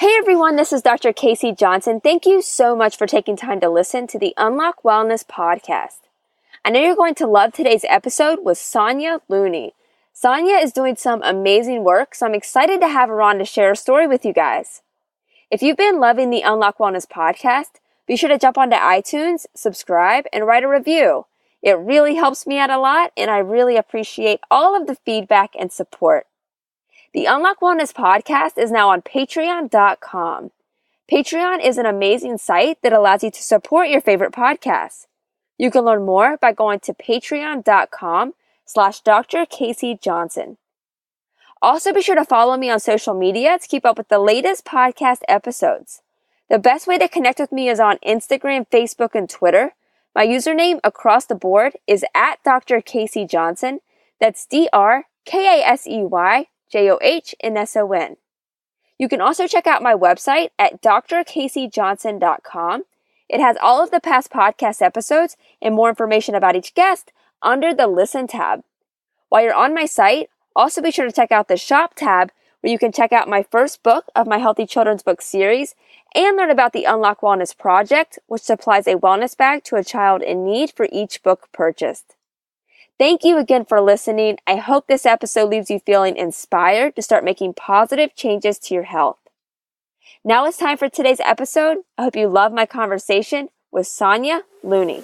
Hey everyone, this is Dr. Casey Johnson. Thank you so much for taking time to listen to the Unlock Wellness podcast. I know you're going to love today's episode with Sonya Looney. Sonya is doing some amazing work, so I'm excited to have her on to share a story with you guys. If you've been loving the Unlock Wellness podcast, be sure to jump onto iTunes, subscribe, and write a review. It really helps me out a lot, and I really appreciate all of the feedback and support. The Unlock Wellness podcast is now on patreon.com. Patreon is an amazing site that allows you to support your favorite podcasts. You can learn more by going to patreon.com/Dr. Casey Johnson. Also, be sure to follow me on social media to keep up with the latest podcast episodes. The best way to connect with me is on Instagram, Facebook, and Twitter. My username across the board is at Dr. Casey Johnson. That's DrKaseyJohnson. You can also check out my website at drkaseyjohnson.com. It has all of the past podcast episodes and more information about each guest under the Listen tab. While you're on my site, also be sure to check out the Shop tab, where you can check out my first book of my Healthy Children's Book series and learn about the Unlock Wellness Project, which supplies a wellness bag to a child in need for each book purchased. Thank you again for listening. I hope this episode leaves you feeling inspired to start making positive changes to your health. Now it's time for today's episode. I hope you love my conversation with Sonya Looney.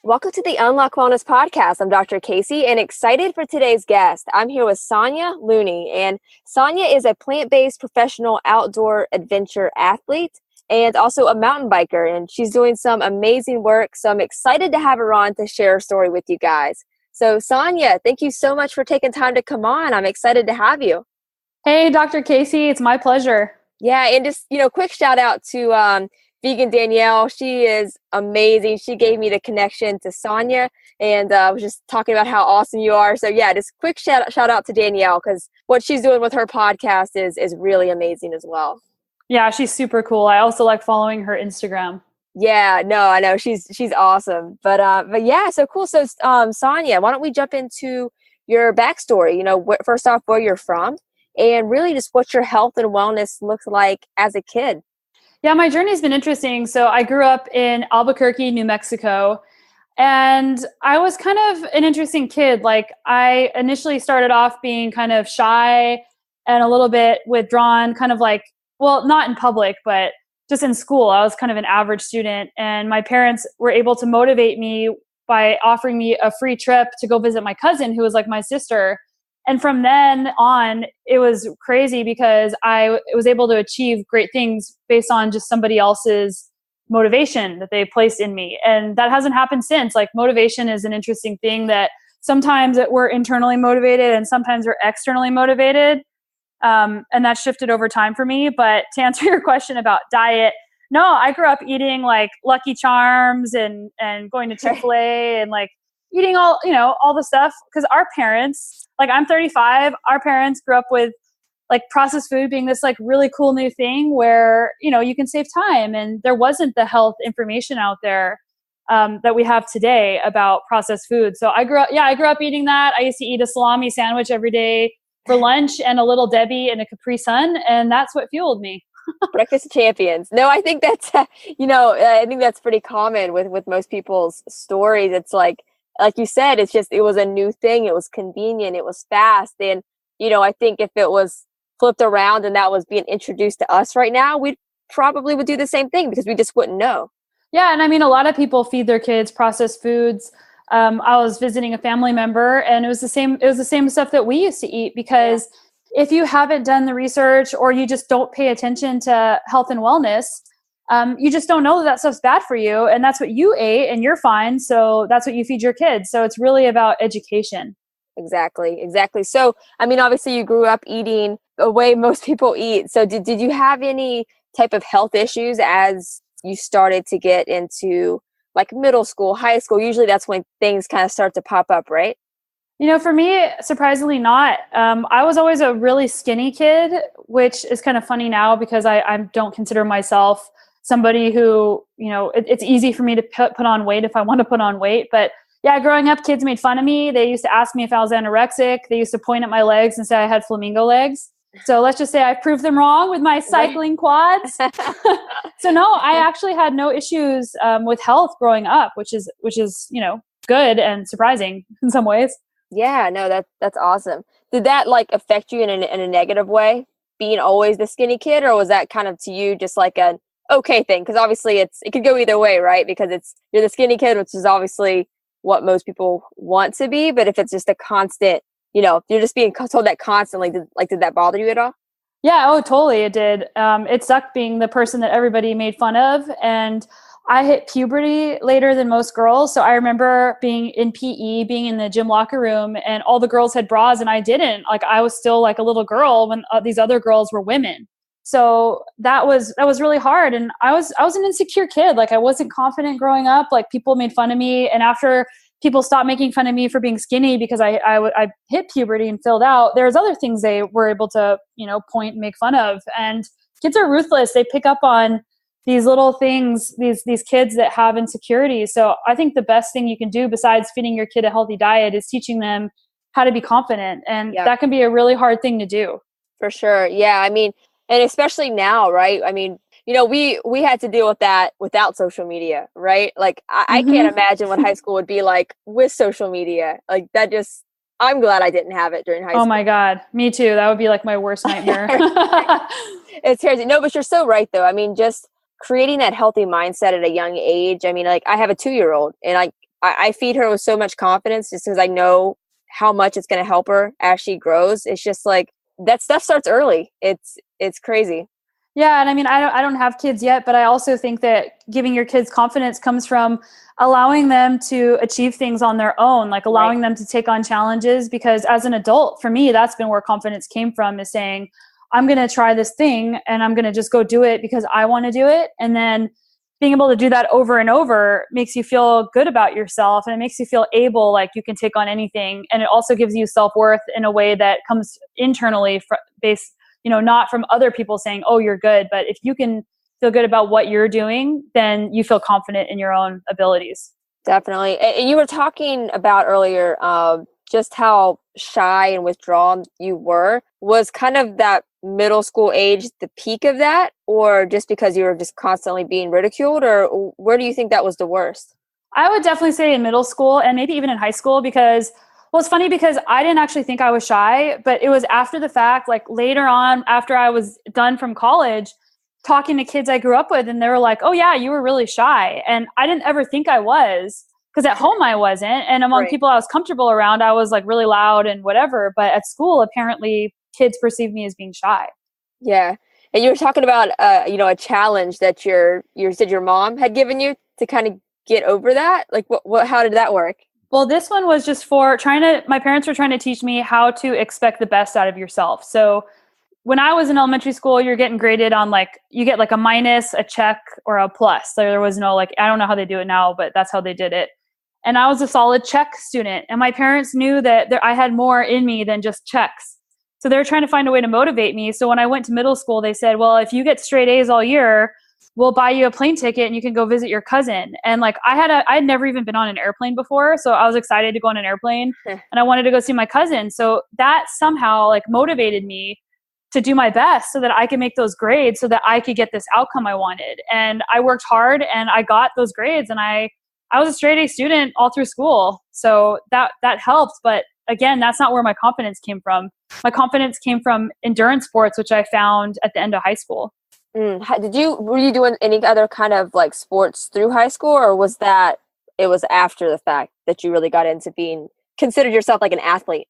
Welcome to the Unlock Wellness podcast. I'm Dr. Casey and excited for today's guest. I'm here with Sonya Looney, and Sonya is a plant-based professional outdoor adventure athlete and also a mountain biker, and she's doing some amazing work. So I'm excited to have her on to share her story with you guys. So Sonya, thank you so much for taking time to come on. I'm excited to have you. Hey, Dr. Casey, it's my pleasure. Yeah, and just, quick shout out to Vegan Danielle. She is amazing. She gave me the connection to Sonya, and was just talking about how awesome you are. So yeah, just quick shout out to Danielle, because what she's doing with her podcast is really amazing as well. Yeah, she's super cool. I also like following her Instagram. Yeah, no, I know she's awesome. But yeah, so cool. So Sonya, why don't we jump into your backstory? First off, where you're from, and really just what your health and wellness looks like as a kid. Yeah, my journey's been interesting. So I grew up in Albuquerque, New Mexico, and I was kind of an interesting kid. Like, I initially started off being kind of shy and a little bit withdrawn, kind of like, well, not in public, but just in school. I was kind of an average student, and my parents were able to motivate me by offering me a free trip to go visit my cousin, who was like my sister. And from then on, it was crazy because I was able to achieve great things based on just somebody else's motivation that they placed in me. And that hasn't happened since. Like, motivation is an interesting thing that sometimes we're internally motivated and sometimes we're externally motivated. And that shifted over time for me. But to answer your question about diet, no, I grew up eating like Lucky Charms and going to Chick-fil-A and like eating all the stuff, because our parents, like, I'm 35, our parents grew up with like processed food being this like really cool new thing where, you can save time, and there wasn't the health information out there that we have today about processed food. So I grew up eating that. I used to eat a salami sandwich every day for lunch and a Little Debbie and a Capri Sun, and that's what fueled me. Breakfast of champions. No, I think that's, I think that's pretty common with most people's stories. It's like you said, it was a new thing. It was convenient. It was fast. And, I think if it was flipped around and that was being introduced to us right now, we probably would do the same thing because we just wouldn't know. Yeah. And I mean, a lot of people feed their kids processed foods. I was visiting a family member, and it was the same stuff that we used to eat, because if you haven't done the research or you just don't pay attention to health and wellness, you just don't know that stuff's bad for you, and that's what you ate and you're fine. So that's what you feed your kids. So it's really about education. Exactly. So, I mean, obviously you grew up eating the way most people eat. So did you have any type of health issues as you started to get into like middle school, high school? Usually that's when things kind of start to pop up, right? For me, surprisingly not. I was always a really skinny kid, which is kind of funny now because I don't consider myself somebody who, it's easy for me to put on weight if I want to put on weight. But yeah, growing up, kids made fun of me. They used to ask me if I was anorexic. They used to point at my legs and say I had flamingo legs. So let's just say I proved them wrong with my cycling quads. So no, I actually had no issues with health growing up, which is good and surprising in some ways. Yeah, no, that's awesome. Did that like affect you in a negative way, being always the skinny kid, or was that kind of to you just like an okay thing? Because obviously it could go either way, right? Because you're the skinny kid, which is obviously what most people want to be. But if it's just a constant, you're just being told that constantly, did that bother you at all? Yeah, oh, totally. It did. It sucked being the person that everybody made fun of. And I hit puberty later than most girls. So I remember being in PE, being in the gym locker room, and all the girls had bras and I didn't. Like I was still like a little girl when these other girls were women. So that was really hard. And I was an insecure kid. Like I wasn't confident growing up. Like people made fun of me. And after people stopped making fun of me for being skinny because I hit puberty and filled out, there's other things they were able to, point and make fun of. And kids are ruthless. They pick up on these little things, these kids that have insecurities. So I think the best thing you can do besides feeding your kid a healthy diet is teaching them how to be confident. And that can be a really hard thing to do. For sure. Yeah. I mean, and especially now, right? I mean, we had to deal with that without social media, right? Like I can't imagine what high school would be like with social media. Like that just, I'm glad I didn't have it during high school. Oh my God. Me too. That would be like my worst nightmare. It's crazy. No, but you're so right though. I mean, just creating that healthy mindset at a young age. I mean, like I have a 2-year-old and I feed her with so much confidence just because I know how much it's going to help her as she grows. It's just like that stuff starts early. It's crazy. Yeah. And I mean, I don't have kids yet, but I also think that giving your kids confidence comes from allowing them to achieve things on their own, like allowing them to take on challenges. Because as an adult, for me, that's been where confidence came from, is saying, I'm going to try this thing and I'm going to just go do it because I want to do it. And then being able to do that over and over makes you feel good about yourself, and it makes you feel able, like you can take on anything. And it also gives you self-worth in a way that comes internally based, not from other people saying, oh, you're good. But if you can feel good about what you're doing, then you feel confident in your own abilities. Definitely. And you were talking about earlier, just how shy and withdrawn you were. Was kind of that middle school age the peak of that, or just because you were just constantly being ridiculed, or where do you think that was the worst? I would definitely say in middle school and maybe even in high school, because it's funny because I didn't actually think I was shy, but it was after the fact, like later on after I was done from college, talking to kids I grew up with, and they were like, oh yeah, you were really shy. And I didn't ever think I was, because at home I wasn't. And among people I was comfortable around, I was like really loud and whatever. But at school, apparently kids perceived me as being shy. Yeah. And you were talking about, a challenge that you said your mom had given you to kind of get over that. Like how did that work? Well, this one was just for my parents were trying to teach me how to expect the best out of yourself. So when I was in elementary school, you're getting graded on you get like a minus, a check, or a plus. So there was no I don't know how they do it now, but that's how they did it. And I was a solid check student. And my parents knew that I had more in me than just checks. So they were trying to find a way to motivate me. So when I went to middle school, they said, well, if you get straight A's all year, we'll buy you a plane ticket and you can go visit your cousin. And I had never even been on an airplane before. So I was excited to go on an airplane and I wanted to go see my cousin. So that somehow motivated me to do my best so that I could make those grades so that I could get this outcome I wanted. And I worked hard and I got those grades, and I was a straight A student all through school. So that helped. But again, that's not where my confidence came from. My confidence came from endurance sports, which I found at the end of high school. Were you doing any other kind of sports through high school, or was it was after the fact that you really got into considered yourself like an athlete?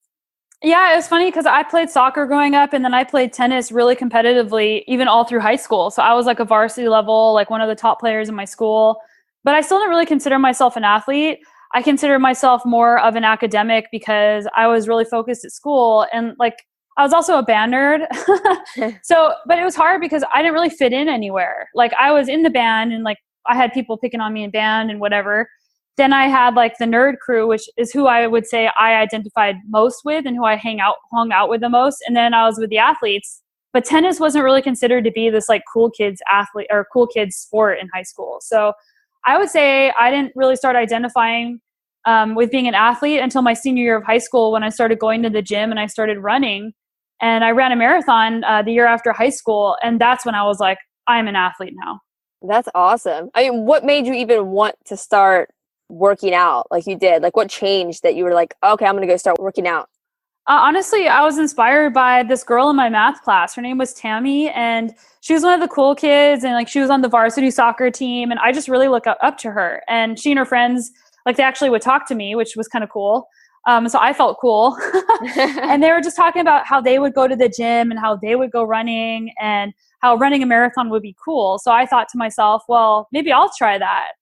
Yeah, it was funny because I played soccer growing up, and then I played tennis really competitively, even all through high school. So I was a varsity level, one of the top players in my school, but I still didn't really consider myself an athlete. I consider myself more of an academic because I was really focused at school, and I was also a band nerd. But it was hard because I didn't really fit in anywhere. I was in the band and I had people picking on me in band and whatever. Then I had the nerd crew, which is who I would say I identified most with and who I hung out with the most. And then I was with the athletes. but tennis wasn't really considered to be this like cool kids athlete or cool kids sport in high school. So I would say I didn't really start identifying with being an athlete until my senior year of high school, when I started going to the gym and I started running. And I ran a marathon the year after high school. And that's when I was like, I'm an athlete now. That's awesome. I mean, what made you even want to start working out like you did? Like, what changed that you were like, okay, I'm going to go start working out? Honestly, I was inspired by this girl in my math class. Her name was Tammy, and she was one of the cool kids, and like she was on the varsity soccer team, and I just really look up to her. And she and her friends, like they actually would talk to me, which was kind of cool. So I felt cool. And they were just talking about how they would go to the gym and how they would go running and how running a marathon would be cool. So I thought to myself, well, maybe I'll try that.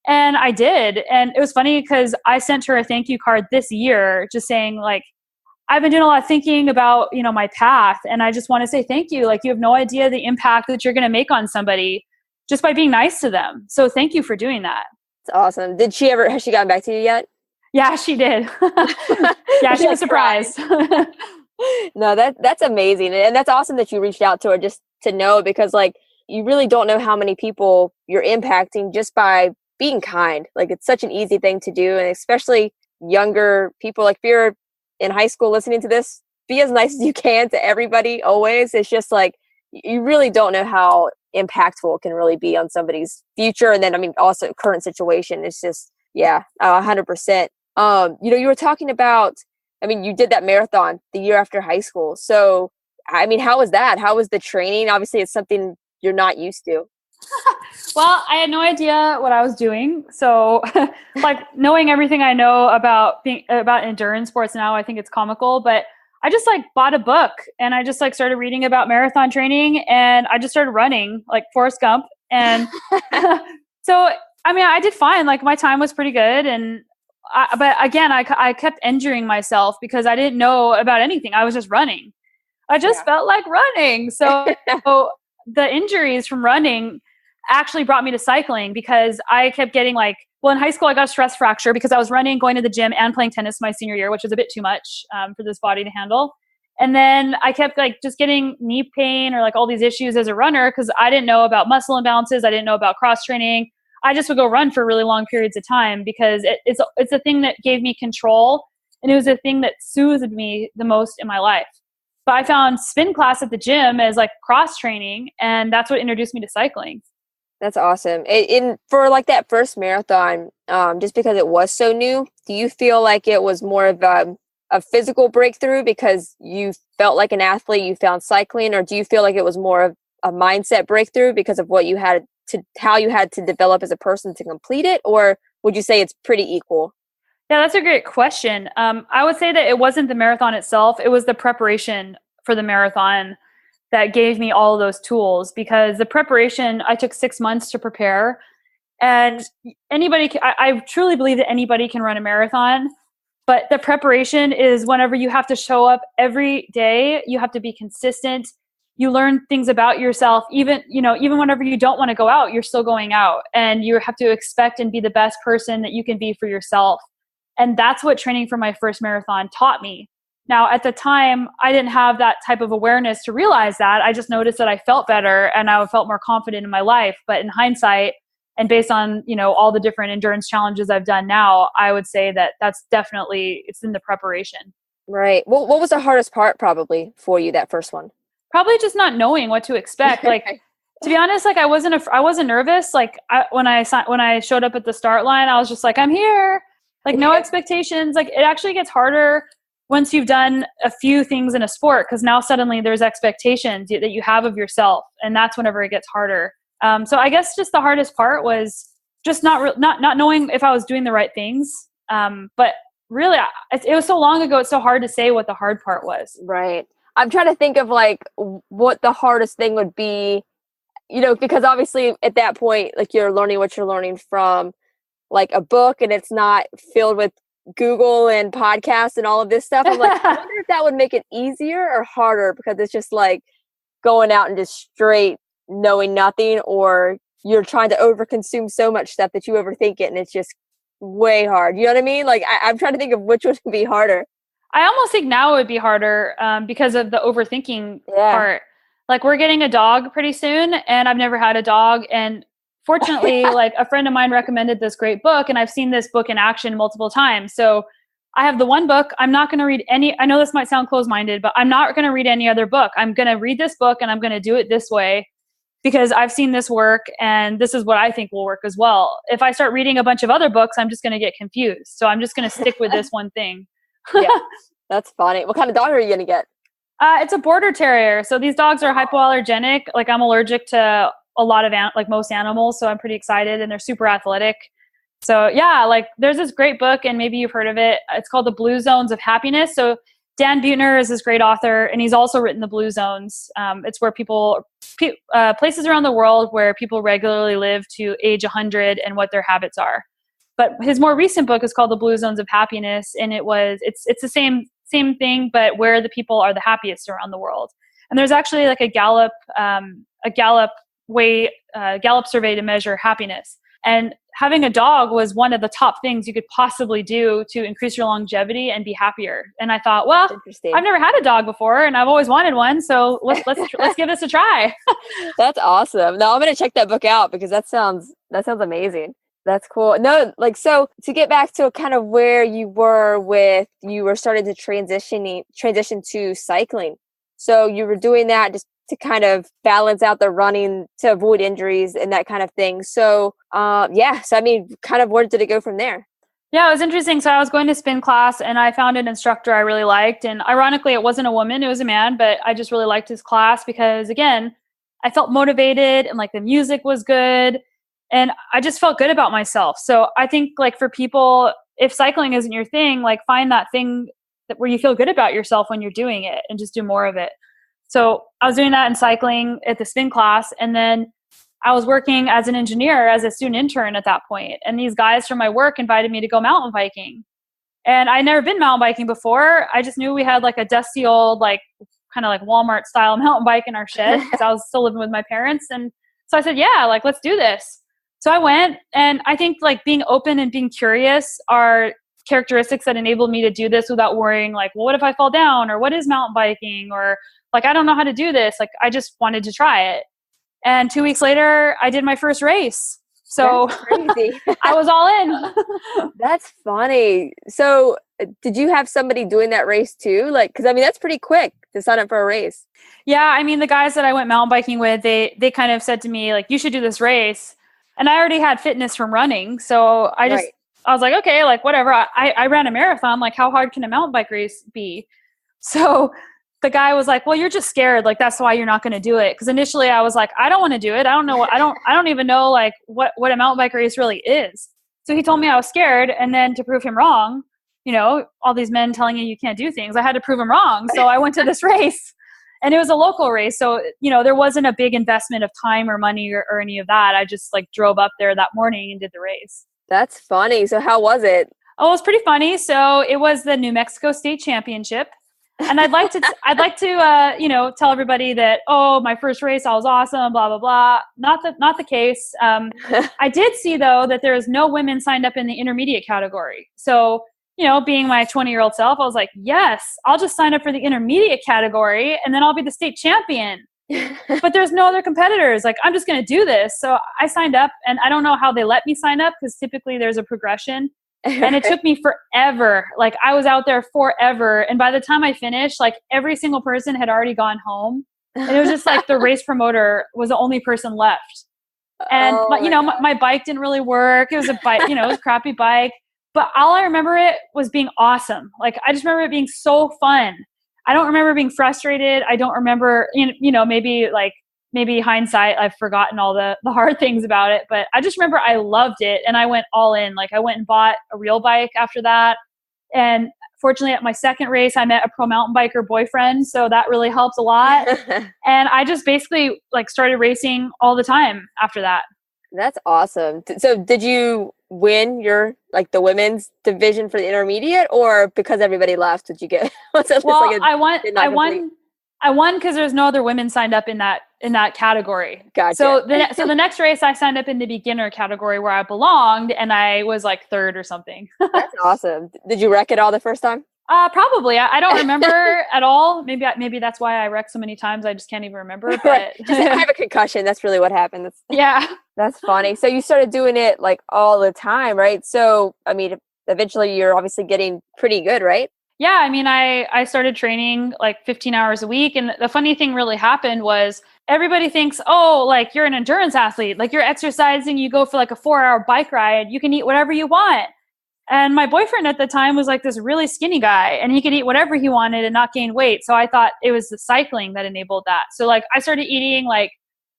And I did. And it was funny because I sent her a thank you card this year just saying like, I've been doing a lot of thinking about, my path, and I just want to say thank you. Like, you have no idea the impact that you're going to make on somebody just by being nice to them. So thank you for doing that. It's awesome. Has she gotten back to you yet? Yeah, she did. Yeah, she was surprised. No, that's amazing. And that's awesome that you reached out to her just to know, because like, you really don't know how many people you're impacting just by being kind. Like, it's such an easy thing to do. And especially younger people, like if you're in high school listening to this, be as nice as you can to everybody always. It's just like, you really don't know how impactful it can really be on somebody's future. And then, I mean, also current situation. It's just, 100%. You were talking about, I mean, you did that marathon the year after high school. So, I mean, how was that? How was the training? Obviously, it's something you're not used to. Well, I had no idea what I was doing. So like knowing everything I know about endurance sports now, I think it's comical, but I just like bought a book and I just like started reading about marathon training, and I just started running like Forrest Gump. And so, I mean, I did fine. Like my time was pretty good. But again, I kept injuring myself because I didn't know about anything. I was just running. I just felt like running. So the injuries from running actually brought me to cycling, because I kept getting in high school I got a stress fracture because I was running, going to the gym, and playing tennis my senior year, which was a bit too much for this body to handle. And then I kept just getting knee pain or like all these issues as a runner because I didn't know about muscle imbalances. I didn't know about cross training. I just would go run for really long periods of time because it's a thing that gave me control, and it was a thing that soothed me the most in my life. But I found spin class at the gym as like cross training, and that's what introduced me to cycling. That's awesome. For like that first marathon, just because it was so new, do you feel like it was more of a physical breakthrough because you felt like an athlete, you found cycling, or do you feel like it was more of a mindset breakthrough because of how you had to develop as a person to complete it? Or would you say it's pretty equal? Yeah, that's a great question. I would say that it wasn't the marathon itself. It was the preparation for the marathon that gave me all of those tools, because the preparation, I took 6 months to prepare, and I truly believe that anybody can run a marathon, but the preparation is whenever you have to show up every day, you have to be consistent. You learn things about yourself, even whenever you don't want to go out, you're still going out, and you have to expect and be the best person that you can be for yourself. And that's what training for my first marathon taught me. Now, at the time, I didn't have that type of awareness to realize that. I just noticed that I felt better and I felt more confident in my life. But in hindsight, and based on, all the different endurance challenges I've done now, I would say that that's definitely, it's in the preparation. Right. Well, what was the hardest part probably for you, that first one? Probably just not knowing what to expect. Like, to be honest, like I wasn't nervous. Like when I showed up at the start line, I was just like, I'm here. Like no expectations. Like it actually gets harder once you've done a few things in a sport, because now suddenly there's expectations that you have of yourself, and that's whenever it gets harder. So I guess just the hardest part was just not knowing if I was doing the right things. But really, it was so long ago, it's so hard to say what the hard part was. Right. I'm trying to think of like what the hardest thing would be, because obviously at that point, like you're learning what you're learning from like a book, and it's not filled with Google and podcasts and all of this stuff. I'm like, I wonder if that would make it easier or harder, because it's just like going out and just straight knowing nothing, or you're trying to overconsume so much stuff that you overthink it, and it's just way hard. You know what I mean? Like I'm trying to think of which would be harder. I almost think now it would be harder because of the overthinking part. Like we're getting a dog pretty soon and I've never had a dog. And fortunately, like a friend of mine recommended this great book and I've seen this book in action multiple times. So I have the one book. I'm not going to read any, I know this might sound closed-minded, but I'm not going to read any other book. I'm going to read this book and I'm going to do it this way because I've seen this work and this is what I think will work as well. If I start reading a bunch of other books, I'm just going to get confused. So I'm just going to stick with this one thing. Yeah, that's funny. What kind of dog are you going to get? It's a border terrier. So these dogs are hypoallergenic. Like I'm allergic to a lot of like most animals. So I'm pretty excited and they're super athletic. So yeah, like there's this great book and maybe you've heard of it. It's called The Blue Zones of Happiness. So Dan Buettner is this great author and he's also written The Blue Zones. It's where places around the world where people regularly live to age 100 and what their habits are. But his more recent book is called The Blue Zones of Happiness. And it's the same thing, but where the people are the happiest around the world. And there's actually like a Gallup survey to measure happiness. And having a dog was one of the top things you could possibly do to increase your longevity and be happier. And I thought, well, I've never had a dog before and I've always wanted one. So let's give this a try. That's awesome. No, I'm going to check that book out because that sounds amazing. That's cool. No, like, so to get back to kind of where you were starting to transition to cycling. So you were doing that just to kind of balance out the running to avoid injuries and that kind of thing. So, so I mean, kind of where did it go from there? Yeah, it was interesting. So I was going to spin class and I found an instructor I really liked. And ironically, it wasn't a woman, it was a man, but I just really liked his class because again, I felt motivated and like the music was good and I just felt good about myself. So I think like for people, if cycling isn't your thing, like find that thing where you feel good about yourself when you're doing it and just do more of it. So I was doing that in cycling at the spin class. And then I was working as an engineer, as a student intern at that point. And these guys from my work invited me to go mountain biking. And I'd never been mountain biking before. I just knew we had like a dusty old, like kind of like Walmart style mountain bike in our shed because I was still living with my parents. And so I said, yeah, like, let's do this. So I went, and I think like being open and being curious are characteristics that enabled me to do this without worrying like, well, what if I fall down, or what is mountain biking, or like, I don't know how to do this. Like, I just wanted to try it. And 2 weeks later, I did my first race. So crazy. I was all in. That's funny. So did you have somebody doing that race too? Like, cause I mean, that's pretty quick to sign up for a race. Yeah. I mean, the guys that I went mountain biking with, they kind of said to me like, you should do this race. And I already had fitness from running. So I was like, okay, like whatever. I ran a marathon. Like, how hard can a mountain bike race be? So the guy was like, well, you're just scared. Like, that's why you're not going to do it. Cause initially I was like, I don't want to do it. I don't know. I don't even know like what a mountain bike race really is. So he told me I was scared. And then to prove him wrong, you know, all these men telling you can't do things, I had to prove him wrong. So I went to this race, and it was a local race. So, you know, there wasn't a big investment of time or money or any of that. I just like drove up there that morning and did the race. That's funny. So how was it? Oh, it was pretty funny. So it was the New Mexico State Championship. And I'd like to, you know, tell everybody that, oh, my first race, I was awesome, blah, blah, blah. Not the case. I did see though, that there is no women signed up in the intermediate category. So, you know, being my 20-year-old self, I was like, yes, I'll just sign up for the intermediate category and then I'll be the state champion. But there's no other competitors. Like, I'm just going to do this. So I signed up, and I don't know how they let me sign up because typically there's a progression. And it took me forever. Like, I was out there forever. And by the time I finished, like every single person had already gone home. And it was just like the race promoter was the only person left. And, my bike didn't really work. It was a bike, it was a crappy bike. But all I remember it was being awesome. Like, I just remember it being so fun. I don't remember being frustrated. I don't remember, maybe hindsight, I've forgotten all the hard things about it, but I just remember I loved it and I went all in. Like, I went and bought a real bike after that. And fortunately at my second race, I met a pro mountain biker boyfriend. So that really helped a lot. And I just basically like started racing all the time after that. That's awesome. So did you win the women's division for the intermediate, or because everybody left, did you get, I won because there's no other women signed up in that category. Gotcha. So the next race I signed up in the beginner category where I belonged, and I was like third or something. That's awesome. Did you wreck it all the first time? Probably. I don't remember at all. Maybe that's why I wrecked so many times. I just can't even remember. But Right. Just, I have a concussion. That's really what happened. Yeah. That's funny. So you started doing it like all the time, right? So, I mean, eventually you're obviously getting pretty good, right? Yeah. I mean, I started training like 15 hours a week. And the funny thing really happened was everybody thinks, oh, like you're an endurance athlete, like you're exercising, you go for like a 4-hour bike ride, you can eat whatever you want. And my boyfriend at the time was like this really skinny guy and he could eat whatever he wanted and not gain weight. So I thought it was the cycling that enabled that. So like I started eating like,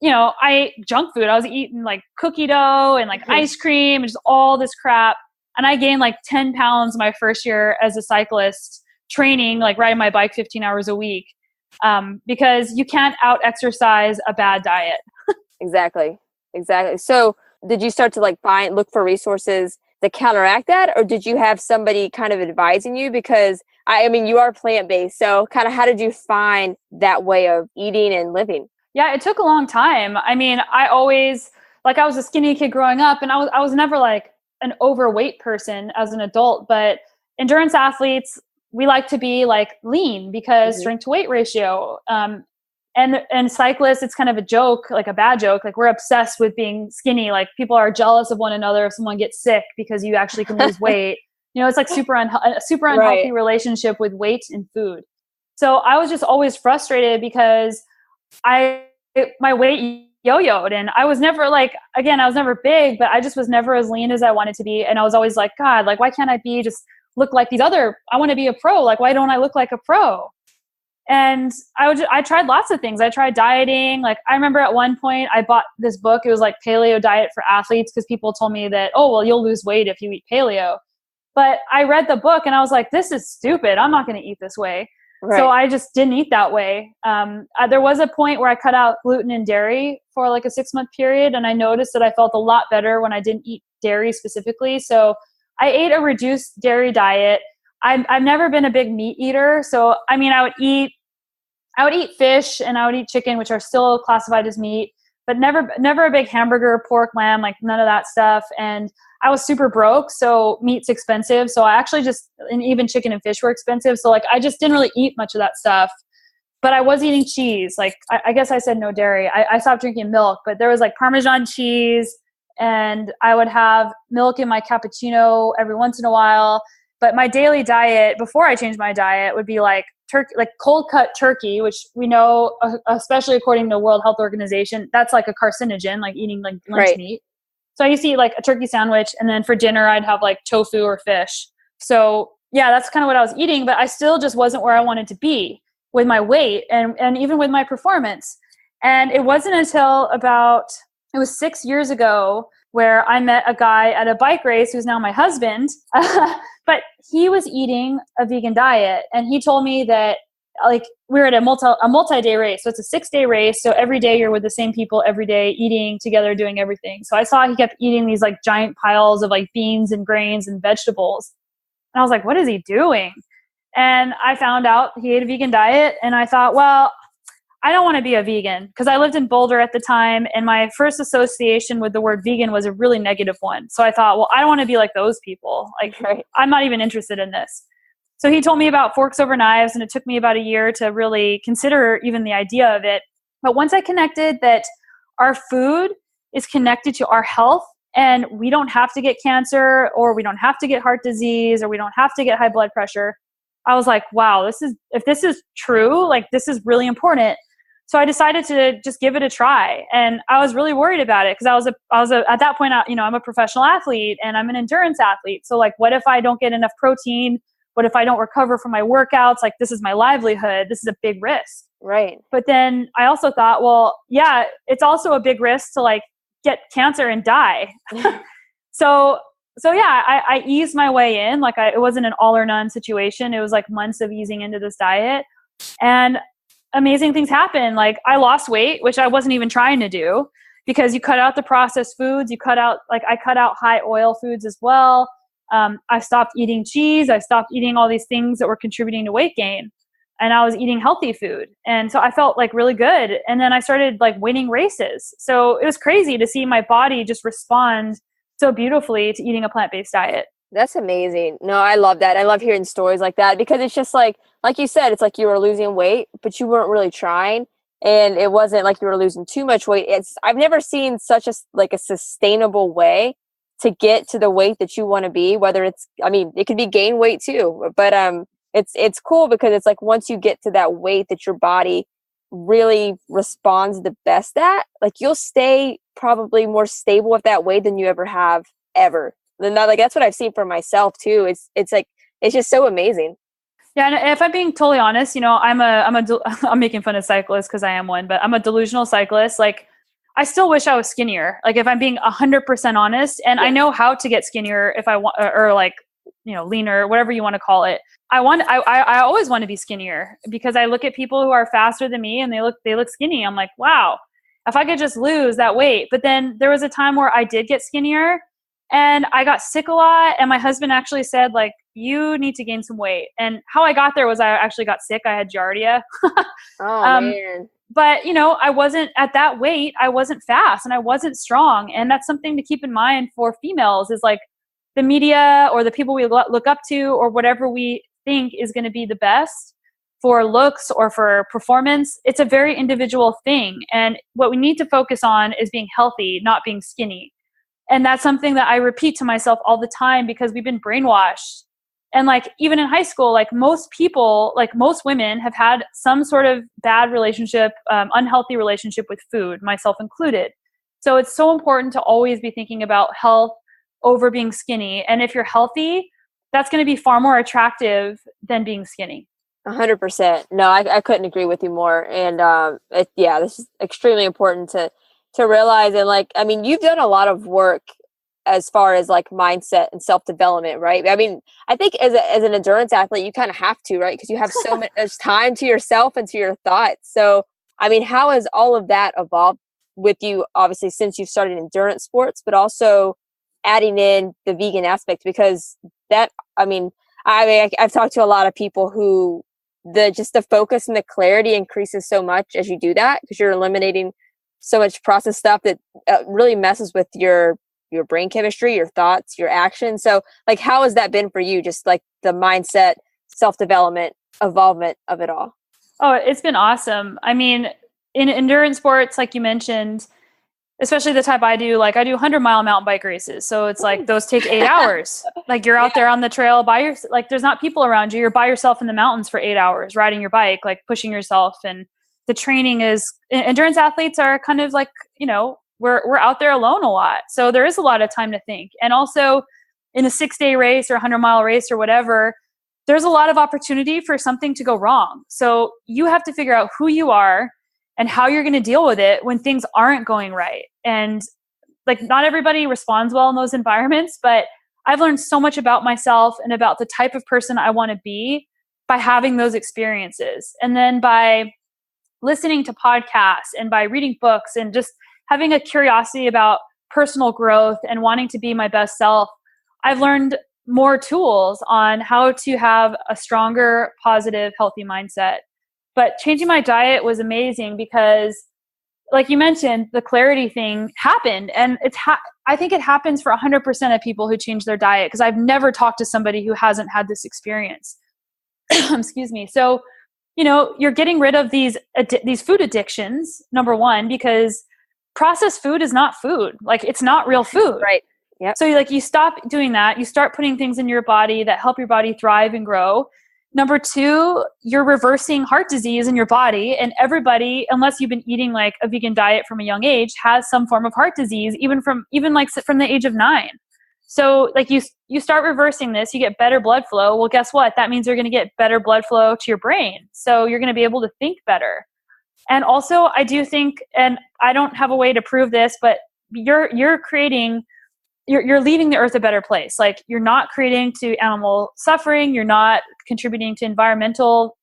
I ate junk food. I was eating like cookie dough and like ice cream and just all this crap. And I gained like 10 pounds my first year as a cyclist training, like riding my bike 15 hours a week. Because you can't out exercise a bad diet. Exactly. So did you start to like look for resources to counteract that, or did you have somebody kind of advising you? Because I mean, you are plant-based, so kind of how did you find that way of eating and living? Yeah, it took a long time. I mean, I always I was a skinny kid growing up, and I was never like an overweight person as an adult. But endurance athletes, we like to be like lean because strength to weight ratio. And cyclists, it's kind of a joke, like a bad joke. Like we're obsessed with being skinny. Like people are jealous of one another if someone gets sick because you actually can lose weight. It's like super unhealthy relationship with weight and food. So I was just always frustrated because my weight yo-yoed, and I was never I was never big, but I just was never as lean as I wanted to be. And I was always like, God, like why can't I look like I want to be a pro. Like, why don't I look like a pro? And I tried lots of things. I tried dieting. Like I remember at one point I bought this book. It was like Paleo Diet for Athletes because people told me that, oh, well, you'll lose weight if you eat paleo. But I read the book and I was like, this is stupid. I'm not going to eat this way. Right. So I just didn't eat that way. There was a point where I cut out gluten and dairy for like a 6-month period. And I noticed that I felt a lot better when I didn't eat dairy specifically. So I ate a reduced dairy diet. I've never been a big meat eater. So, I mean, I would eat fish and I would eat chicken, which are still classified as meat, but never a big hamburger, pork, lamb, like none of that stuff. And I was super broke. So meat's expensive. So I actually and even chicken and fish were expensive. So like, I just didn't really eat much of that stuff, but I was eating cheese. Like, I guess I said no dairy. I stopped drinking milk, but there was like Parmesan cheese and I would have milk in my cappuccino every once in a while. But my daily diet before I changed my diet would be like turkey, like cold cut turkey, which we know, especially according to the World Health Organization, that's like a carcinogen, like eating like lunch meat. So I used to eat like a turkey sandwich, and then for dinner I'd have like tofu or fish. So yeah, that's kind of what I was eating, but I still just wasn't where I wanted to be with my weight and even with my performance. And it wasn't until it was 6 years ago where I met a guy at a bike race who's now my husband, but he was eating a vegan diet. And he told me that like we were at a multi-day race. So it's a 6-day race. So every day you're with the same people every day, eating together, doing everything. So I saw he kept eating these like giant piles of like beans and grains and vegetables. And I was like, what is he doing? And I found out he ate a vegan diet. And I thought, well, I don't want to be a vegan because I lived in Boulder at the time. And my first association with the word vegan was a really negative one. So I thought, well, I don't want to be like those people. Like, I'm not even interested in this. So he told me about forks over knives, and it took me about a year to really consider even the idea of it. But once I connected that our food is connected to our health, and we don't have to get cancer, or we don't have to get heart disease, or we don't have to get high blood pressure, I was like, wow, if this is true, like this is really important. So I decided to just give it a try. And I was really worried about it because I was at that point, I'm a professional athlete and I'm an endurance athlete. So like, what if I don't get enough protein? What if I don't recover from my workouts? Like, this is my livelihood. This is a big risk. Right. But then I also thought, well, yeah, it's also a big risk to like get cancer and die. So yeah, I eased my way in. Like it wasn't an all or none situation. It was like months of easing into this diet, and amazing things happen. Like I lost weight, which I wasn't even trying to do, because you cut out the processed foods. I cut out high oil foods as well. I stopped eating cheese. I stopped eating all these things that were contributing to weight gain, and I was eating healthy food. And so I felt like really good. And then I started like winning races. So it was crazy to see my body just respond so beautifully to eating a plant-based diet. That's amazing. No, I love that. I love hearing stories like that because it's just like you said, it's like you were losing weight, but you weren't really trying. And it wasn't like you were losing too much weight. I've never seen such a sustainable way to get to the weight that you want to be, whether I mean, it could be gain weight too, but it's cool because it's like once you get to that weight that your body really responds the best at, like you'll stay probably more stable with that weight than you ever have ever. And that, like, that's what I've seen for myself too. It's like, it's just so amazing. Yeah, and if I'm being totally honest, I'm making fun of cyclists because I am one, but I'm a delusional cyclist. Like, I still wish I was skinnier. Like, if I'm being 100% honest, and I know how to get skinnier if I want, or like, leaner, whatever you want to call it. I always want to be skinnier because I look at people who are faster than me and they look skinny. I'm like, wow, if I could just lose that weight. But then there was a time where I did get skinnier and I got sick a lot. And my husband actually said, like, you need to gain some weight. And how I got there was I actually got sick. I had giardia. Oh, man. But, I wasn't at that weight. I wasn't fast and I wasn't strong. And that's something to keep in mind for females is like the media or the people we look up to or whatever we think is going to be the best for looks or for performance. It's a very individual thing. And what we need to focus on is being healthy, not being skinny. And that's something that I repeat to myself all the time because we've been brainwashed. And like, even in high school, like most people, like most women have had some sort of bad relationship, unhealthy relationship with food, myself included. So it's so important to always be thinking about health over being skinny. And if you're healthy, that's going to be far more attractive than being skinny. 100%. No, I couldn't agree with you more. And this is extremely important to realize. And like, I mean, you've done a lot of work as far as like mindset and self-development, right? I mean, I think as an endurance athlete, you kind of have to, right? Because you have so much time to yourself and to your thoughts. So, I mean, how has all of that evolved with you, obviously, since you've started endurance sports, but also adding in the vegan aspect? Because that, I've talked to a lot of people who the focus and the clarity increases so much as you do that, because you're eliminating so much processed stuff that really messes with your brain chemistry, your thoughts, your actions. So like, how has that been for you? Just like the mindset, self-development, evolvement of it all. Oh, it's been awesome. I mean, in endurance sports, like you mentioned, especially the type I do, like I do 100-mile mountain bike races. So it's like those take 8 hours. Like you're out there on the trail by yourself, like there's not people around you. You're by yourself in the mountains for 8 hours, riding your bike, like pushing yourself. And the training is, endurance athletes are kind of like, we're out there alone a lot. So there is a lot of time to think. And also in a 6-day race or 100-mile race or whatever, there's a lot of opportunity for something to go wrong. So you have to figure out who you are and how you're going to deal with it when things aren't going right. And like, not everybody responds well in those environments, but I've learned so much about myself and about the type of person I want to be by having those experiences. And then by listening to podcasts and by reading books and just having a curiosity about personal growth and wanting to be my best self, I've learned more tools on how to have a stronger, positive, healthy mindset. But changing my diet was amazing because, like you mentioned, the clarity thing happened. And I think it happens for 100% of people who change their diet, because I've never talked to somebody who hasn't had this experience. Excuse me. So, you're getting rid of these food addictions, number one, because processed food is not food. Like, it's not real food. Right. Yep. So you stop doing that. You start putting things in your body that help your body thrive and grow. Number two, you're reversing heart disease in your body. And everybody, unless you've been eating like a vegan diet from a young age, has some form of heart disease, even from the age of 9. So like you start reversing this, you get better blood flow. Well, guess what? That means you're going to get better blood flow to your brain. So you're going to be able to think better. And also, I do think, and I don't have a way to prove this, but you're leaving the earth a better place. Like, you're not creating to animal suffering. You're not contributing to environmental,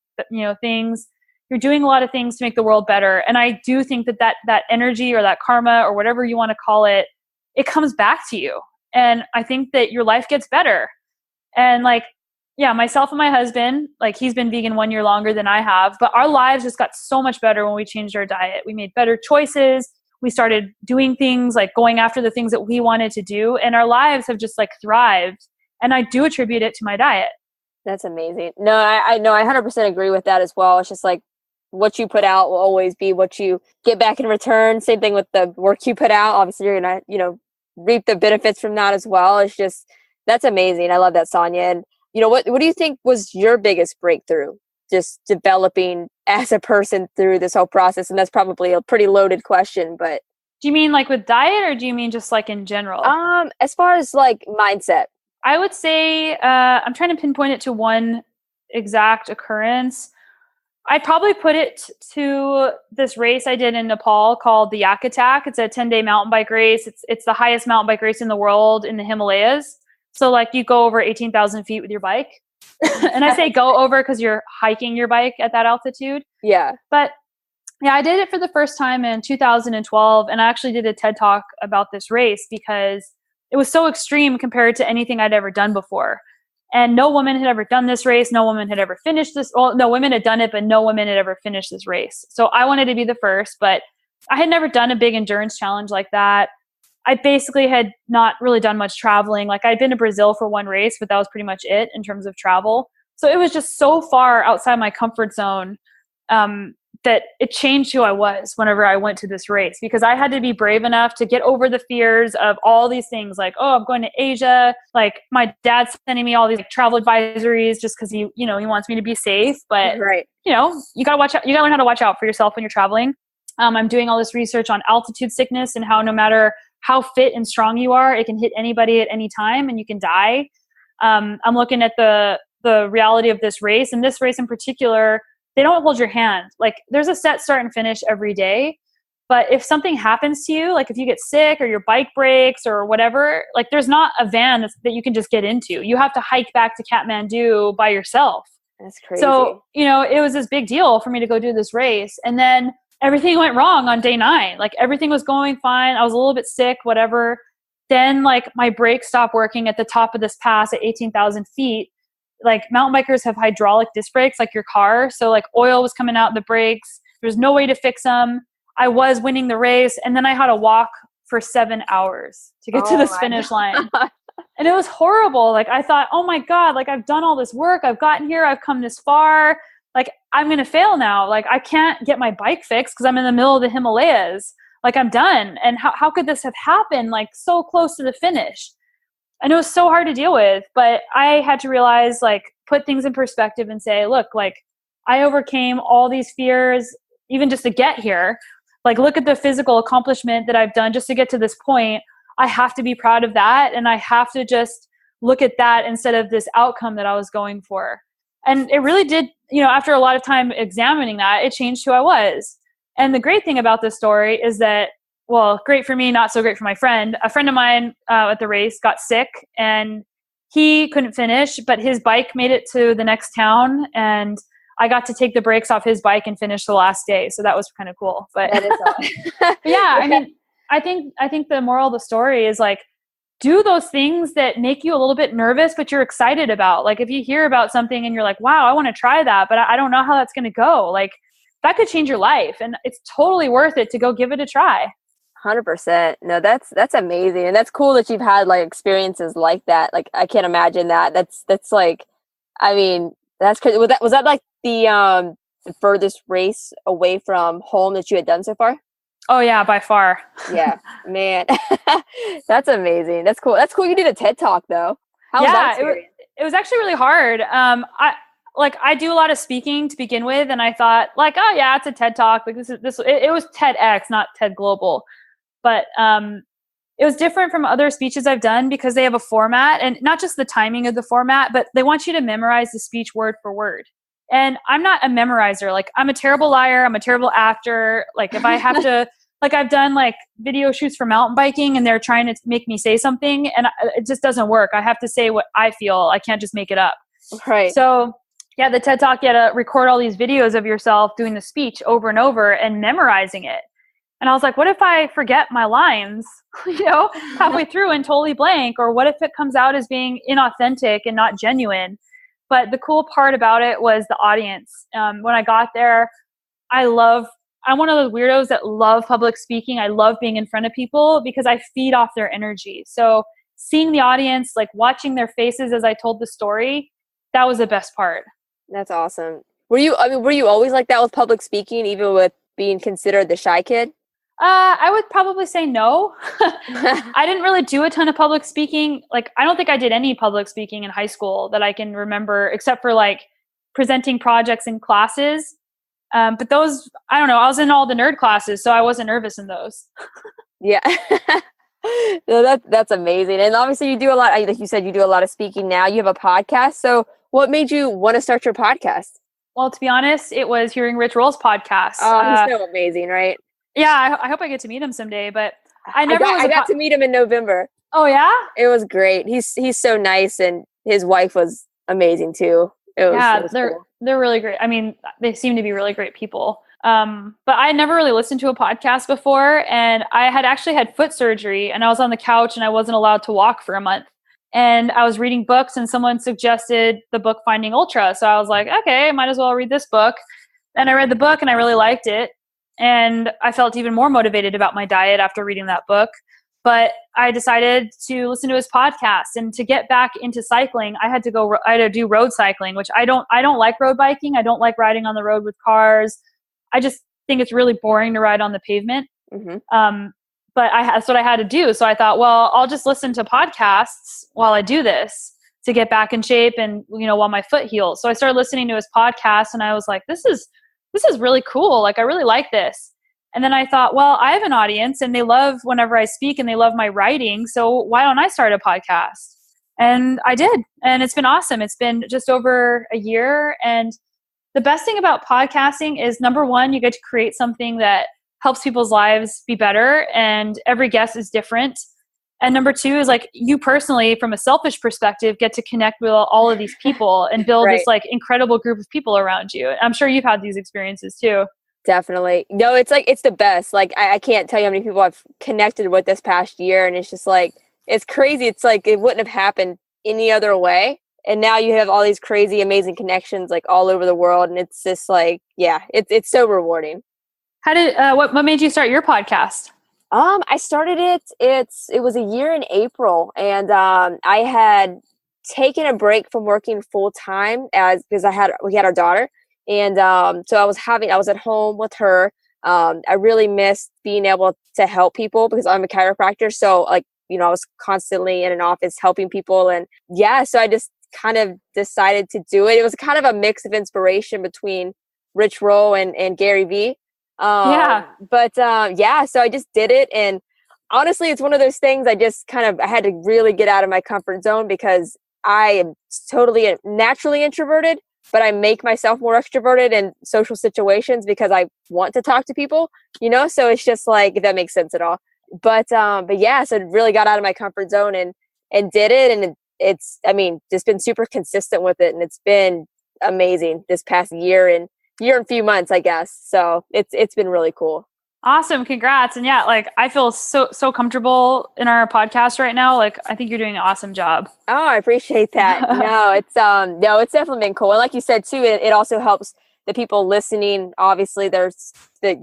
things. You're doing a lot of things to make the world better. And I do think that energy or that karma or whatever you want to call it, it comes back to you. And I think that your life gets better. And like, yeah, myself and my husband, like, he's been vegan 1 year longer than I have, but our lives just got so much better when we changed our diet. We made better choices. We started doing things, like going after the things that we wanted to do. And our lives have just like thrived. And I do attribute it to my diet. That's amazing. No, I know, I 100% agree with that as well. It's just like what you put out will always be what you get back in return. Same thing with the work you put out. Obviously, you're going to, reap the benefits from that as well. It's just, that's amazing. I love that, Sonya. And, what do you think was your biggest breakthrough? Just developing as a person through this whole process? And that's probably a pretty loaded question, but. Do you mean like with diet, or do you mean just like in general? As far as like mindset. I would say, I'm trying to pinpoint it to one exact occurrence. I'd probably put it to this race I did in Nepal called the Yak Attack. It's a 10-day mountain bike race. It's the highest mountain bike race in the world in the Himalayas. So like you go over 18,000 feet with your bike. And I say go over because you're hiking your bike at that altitude. Yeah. But yeah, I did it for the first time in 2012. And I actually did a TED Talk about this race because it was so extreme compared to anything I'd ever done before. And no woman had ever done this race. No woman had ever finished this. Well, no, women had done it, but no woman had ever finished this race. So I wanted to be the first, but I had never done a big endurance challenge like that. I basically had not really done much traveling. Like I'd been to Brazil for one race, but that was pretty much it in terms of travel. So it was just so far outside my comfort zone that it changed who I was whenever I went to this race, because I had to be brave enough to get over the fears of all these things like, oh, I'm going to Asia. Like my dad's sending me all these like, travel advisories just because he wants me to be safe. But, right. You got to watch out. You got to learn how to watch out for yourself when you're traveling. I'm doing all this research on altitude sickness and how no matter how fit and strong you are, it can hit anybody at any time and you can die. I'm looking at the reality of this race, and this race in particular, they don't hold your hand. Like there's a set start and finish every day. But if something happens to you, like if you get sick or your bike breaks or whatever, like there's not a van that you can just get into. You have to hike back to Kathmandu by yourself. That's crazy. So, it was this big deal for me to go do this race. And then everything went wrong on day 9. Like everything was going fine. I was a little bit sick, whatever. Then like my brakes stopped working at the top of this pass at 18,000 feet. Like mountain bikers have hydraulic disc brakes like your car. So like oil was coming out the brakes. There's no way to fix them. I was winning the race. And then I had to walk for 7 hours to get to this finish line. And it was horrible. Like I thought, oh my God, like I've done all this work. I've gotten here. I've come this far. Like I'm going to fail now. Like I can't get my bike fixed because I'm in the middle of the Himalayas. Like I'm done. And how could this have happened? Like so close to the finish. And it was so hard to deal with, but I had to realize, like, put things in perspective and say, look, like I overcame all these fears, even just to get here. Like, look at the physical accomplishment that I've done just to get to this point. I have to be proud of that. And I have to just look at that instead of this outcome that I was going for. And it really did, after a lot of time examining that, it changed who I was. And the great thing about this story is that, well, great for me, not so great for my friend. A friend of mine at the race got sick and he couldn't finish, but his bike made it to the next town and I got to take the brakes off his bike and finish the last day. So that was kind of cool. But that is awesome. Yeah, I mean, I think the moral of the story is like, do those things that make you a little bit nervous, but you're excited about. Like if you hear about something and you're like, wow, I want to try that, but I don't know how that's going to go. Like that could change your life and it's totally worth it to go give it a try. 100%. No, that's amazing. And that's cool that you've had like experiences like that. Like I can't imagine that. That's like, I mean, that's crazy. Was that like the furthest race away from home that you had done so far? Oh yeah, by far. Yeah, man. That's amazing. That's cool. That's cool. You did a TED Talk though. How was that experience? It was actually really hard. I do a lot of speaking to begin with, and I thought like, oh yeah, it's a TED Talk. Like it was TEDx, not TED Global. But it was different from other speeches I've done because they have a format, and not just the timing of the format, but they want you to memorize the speech word for word. And I'm not a memorizer. Like I'm a terrible liar. I'm a terrible actor. Like if I have to, like I've done like video shoots for mountain biking and they're trying to make me say something and it just doesn't work. I have to say what I feel. I can't just make it up. Right. So yeah, the TED Talk, you had to record all these videos of yourself doing the speech over and over and memorizing it. And I was like, what if I forget my lines, halfway through and totally blank? Or what if it comes out as being inauthentic and not genuine? But the cool part about it was the audience. When I got there, I'm one of those weirdos that love public speaking. I love being in front of people because I feed off their energy. So seeing the audience, like watching their faces as I told the story, that was the best part. That's awesome. Were you always like that with public speaking, even with being considered the shy kid? I would probably say no. I didn't really do a ton of public speaking. Like, I don't think I did any public speaking in high school that I can remember, except for like presenting projects in classes. But those, I don't know, I was in all the nerd classes, so I wasn't nervous in those. Yeah. No, that's amazing. And obviously you do a lot, like you said, you do a lot of speaking now. You have a podcast. So what made you want to start your podcast? Well, to be honest, it was hearing Rich Roll's podcast. Oh, he's so amazing, right? Yeah, I hope I get to meet him someday, but I got to meet him in November. Oh yeah? It was great. He's so nice, and his wife was amazing too. It was cool. They're really great. I mean, they seem to be really great people. But I never really listened to a podcast before, and I had actually had foot surgery, and I was on the couch and I wasn't allowed to walk for a month. And I was reading books, and someone suggested the book Finding Ultra. So I was like, okay, I might as well read this book. And I read the book and I really liked it. And I felt even more motivated about my diet after reading that book. But I decided to listen to his podcast, and to get back into cycling, I had to do road cycling, which I don't like road biking. I don't like riding on the road with cars. I just think it's really boring to ride on the pavement. Mm-hmm. But that's what I had to do. So I thought, well, I'll just listen to podcasts while I do this to get back in shape, and, while my foot heals. So I started listening to his podcast, and I was like, this is really cool. Like, I really like this. And then I thought, well, I have an audience and they love whenever I speak and they love my writing. So why don't I start a podcast? And I did. And it's been awesome. It's been just over a year. And the best thing about podcasting is, number one, you get to create something that helps people's lives be better. And every guest is different. And number two is, like, you personally, from a selfish perspective, get to connect with all of these people and build Right. this like incredible group of people around you. I'm sure you've had these experiences too. Definitely. No, it's the best. Like, I can't tell you how many people I've connected with this past year, and it's just like, it's crazy. It's like, it wouldn't have happened any other way. And now you have all these crazy, amazing connections like all over the world. And it's just like, yeah, it's so rewarding. How did, what made you start your podcast? I started it. It was a year in April, and I had taken a break from working full time because we had our daughter. And so I was at home with her. I really missed being able to help people because I'm a chiropractor. So, like, I was constantly in an office helping people. And yeah, so I just kind of decided to do it. It was kind of a mix of inspiration between Rich Roll and Gary Vee. Yeah. But so I just did it. And honestly, it's one of those things I had to really get out of my comfort zone, because I am totally naturally introverted, but I make myself more extroverted in social situations because I want to talk to people, so it's just like, if that makes sense at all. But yeah, so it really got out of my comfort zone and did it. And it's just been super consistent with it. And it's been amazing this past year and few months, I guess. So it's been really cool. Awesome. Congrats. And yeah, like, I feel so comfortable in our podcast right now. Like, I think you're doing an awesome job. Oh, I appreciate that. It's definitely been cool. And like you said too, it also helps the people listening. Obviously there's the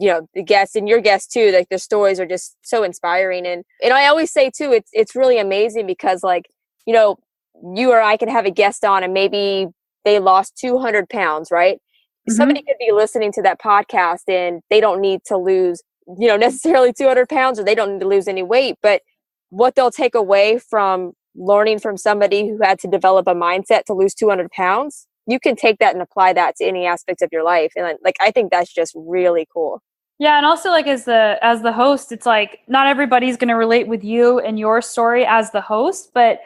guests and your guests too, like, their stories are just so inspiring. And I always say too, it's really amazing because, like, you or I could have a guest on and maybe they lost 200 pounds, right? Mm-hmm. Somebody could be listening to that podcast and they don't need to lose, necessarily 200 pounds, or they don't need to lose any weight. But what they'll take away from learning from somebody who had to develop a mindset to lose 200 pounds, you can take that and apply that to any aspect of your life. And like, I think that's just really cool. Yeah. And also, like, as the host, it's like, not everybody's going to relate with you and your story as the host, but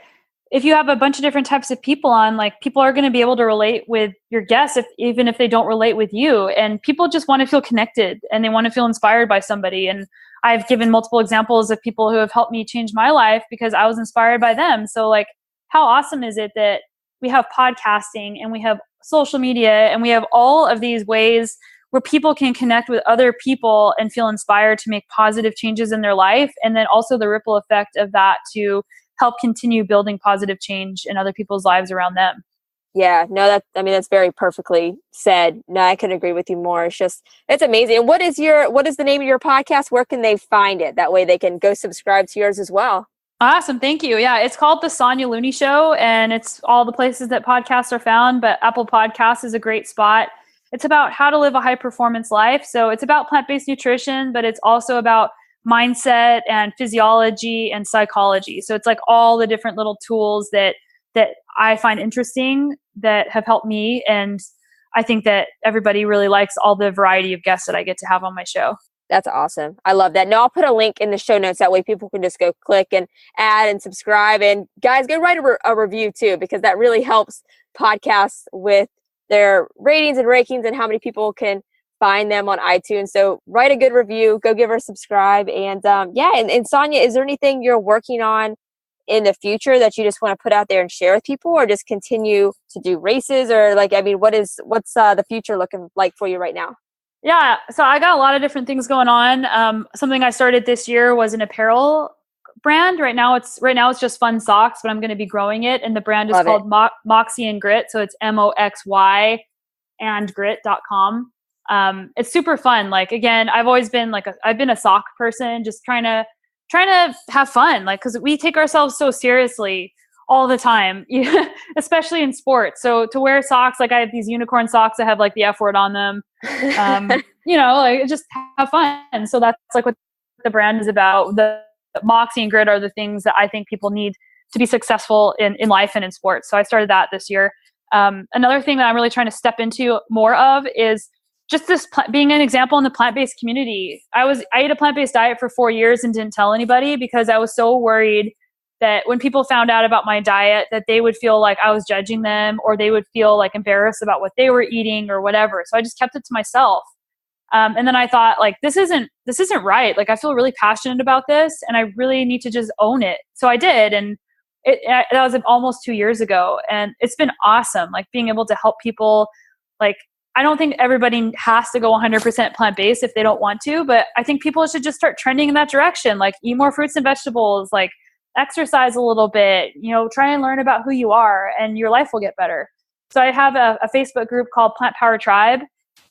if you have a bunch of different types of people on, like, people are going to be able to relate with your guests, even if they don't relate with you. And people just want to feel connected and they want to feel inspired by somebody. And I've given multiple examples of people who have helped me change my life because I was inspired by them. So, like, how awesome is it that we have podcasting and we have social media and we have all of these ways where people can connect with other people and feel inspired to make positive changes in their life. And then also the ripple effect of that to help continue building positive change in other people's lives around them. Yeah, no, that's very perfectly said. No, I couldn't agree with you more. It's amazing. And what is the name of your podcast? Where can they find it? That way they can go subscribe to yours as well. Awesome. Thank you. Yeah, it's called The Sonya Looney Show, and it's all the places that podcasts are found, but Apple Podcasts is a great spot. It's about how to live a high performance life. So it's about plant-based nutrition, but it's also about mindset and physiology and psychology. So it's like all the different little tools that I find interesting that have helped me, and I think that everybody really likes all the variety of guests that I get to have on my show. That's awesome. I love that. No, I'll put a link in the show notes. That way people can just go click and add and subscribe. And guys, go write a review too, because that really helps podcasts with their ratings and rankings and how many people can find them on iTunes. So write a good review, go give her a subscribe. And and Sonya, is there anything you're working on in the future that you just want to put out there and share with people, or just continue to do races, or what's the future looking like for you right now? Yeah, so I got a lot of different things going on. Something I started this year was an apparel brand. Right now it's just fun socks, but I'm going to be growing it, and the brand is called Moxie and Grit. So it's MOXY and grit.com. It's super fun. Like, again, I've always been I've been a sock person, just trying to have fun, like, because we take ourselves so seriously all the time, especially in sports. So to wear socks, like I have these unicorn socks that have like the F word on them, like just have fun. So that's like what the brand is about. The Moxie and Grit are the things that I think people need to be successful in life and in sports. So I started that this year. Another thing that I'm really trying to step into more of is just this being an example in the plant-based community. I ate a plant-based diet for 4 years and didn't tell anybody because I was so worried that when people found out about my diet, that they would feel like I was judging them, or they would feel like embarrassed about what they were eating or whatever. So I just kept it to myself. And then I thought, like, this isn't right. Like, I feel really passionate about this, and I really need to just own it. So I did. And that was almost 2 years ago. And it's been awesome. Like, being able to help people. Like, I don't think everybody has to go 100% plant-based if they don't want to, but I think people should just start trending in that direction. Like, eat more fruits and vegetables, like exercise a little bit, try and learn about who you are, and your life will get better. So I have a Facebook group called Plant Power Tribe,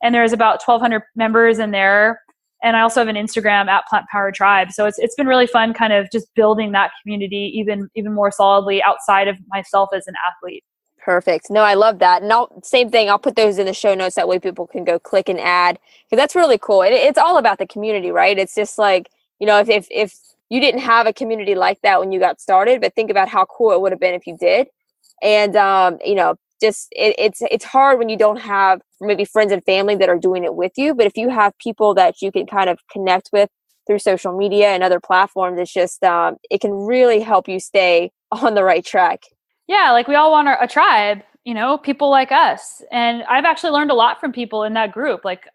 and there's about 1,200 members in there. And I also have an Instagram at Plant Power Tribe. So it's been really fun kind of just building that community even more solidly outside of myself as an athlete. Perfect. No, I love that. And same thing, I'll put those in the show notes. That way people can go click and add, because that's really cool. It's all about the community, right? It's just like, if you didn't have a community like that when you got started, but think about how cool it would have been if you did. And, it's hard when you don't have maybe friends and family that are doing it with you. But if you have people that you can kind of connect with through social media and other platforms, it's just, it can really help you stay on the right track. Yeah, like we all want a tribe, people like us. And I've actually learned a lot from people in that group. Like,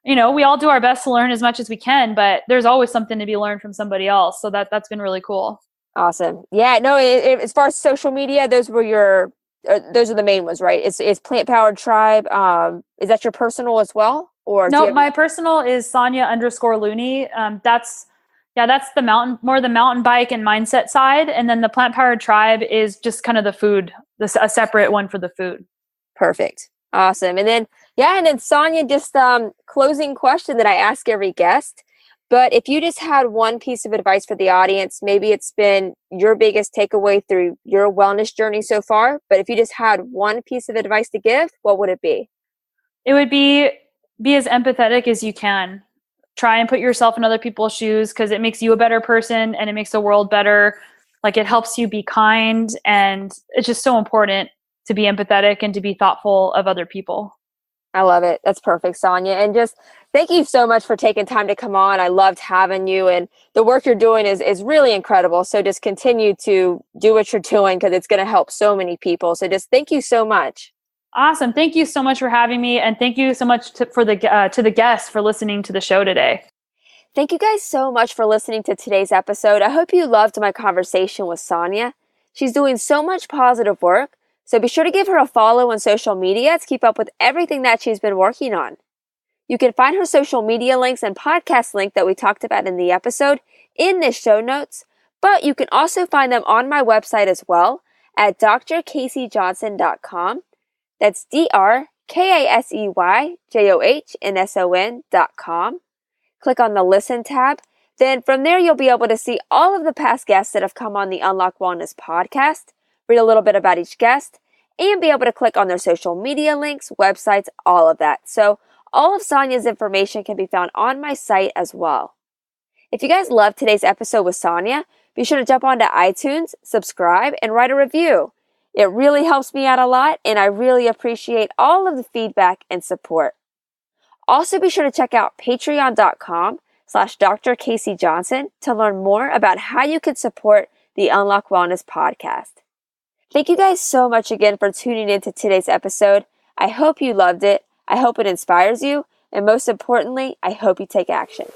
we all do our best to learn as much as we can, but there's always something to be learned from somebody else. So that's been really cool. Awesome. Yeah, no, as far as social media, those are the main ones, right? It's Plant Powered Tribe. Is that your personal as well? Or no, my personal is Sonya_Looney. That's the mountain bike and mindset side. And then the Plant Powered Tribe is just kind of the food, a separate one for the food. Perfect. Awesome. And then Sonya, just closing question that I ask every guest. But if you just had one piece of advice for the audience, maybe it's been your biggest takeaway through your wellness journey so far, but if you just had one piece of advice to give, what would it be? It would be as empathetic as you can. Try and put yourself in other people's shoes, because it makes you a better person and it makes the world better. Like, it helps you be kind, and it's just so important to be empathetic and to be thoughtful of other people. I love it. That's perfect, Sonya. And just thank you so much for taking time to come on. I loved having you, and the work you're doing is really incredible. So just continue to do what you're doing, because it's going to help so many people. So just thank you so much. Awesome. Thank you so much for having me. And thank you so much to the guests for listening to the show today. Thank you guys so much for listening to today's episode. I hope you loved my conversation with Sonya. She's doing so much positive work. So be sure to give her a follow on social media to keep up with everything that she's been working on. You can find her social media links and podcast link that we talked about in the episode in the show notes, but you can also find them on my website as well at drkaseyjohnson.com. That's drkaseyjohnson.com. Click on the Listen tab. Then from there, you'll be able to see all of the past guests that have come on the Unlock Wellness podcast, read a little bit about each guest, and be able to click on their social media links, websites, all of that. So all of Sonya's information can be found on my site as well. If you guys loved today's episode with Sonya, be sure to jump onto iTunes, subscribe, and write a review. It really helps me out a lot, and I really appreciate all of the feedback and support. Also, be sure to check out patreon.com/Dr. Casey Johnson to learn more about how you can support the Unlock Wellness podcast. Thank you guys so much again for tuning in to today's episode. I hope you loved it. I hope it inspires you. And most importantly, I hope you take action.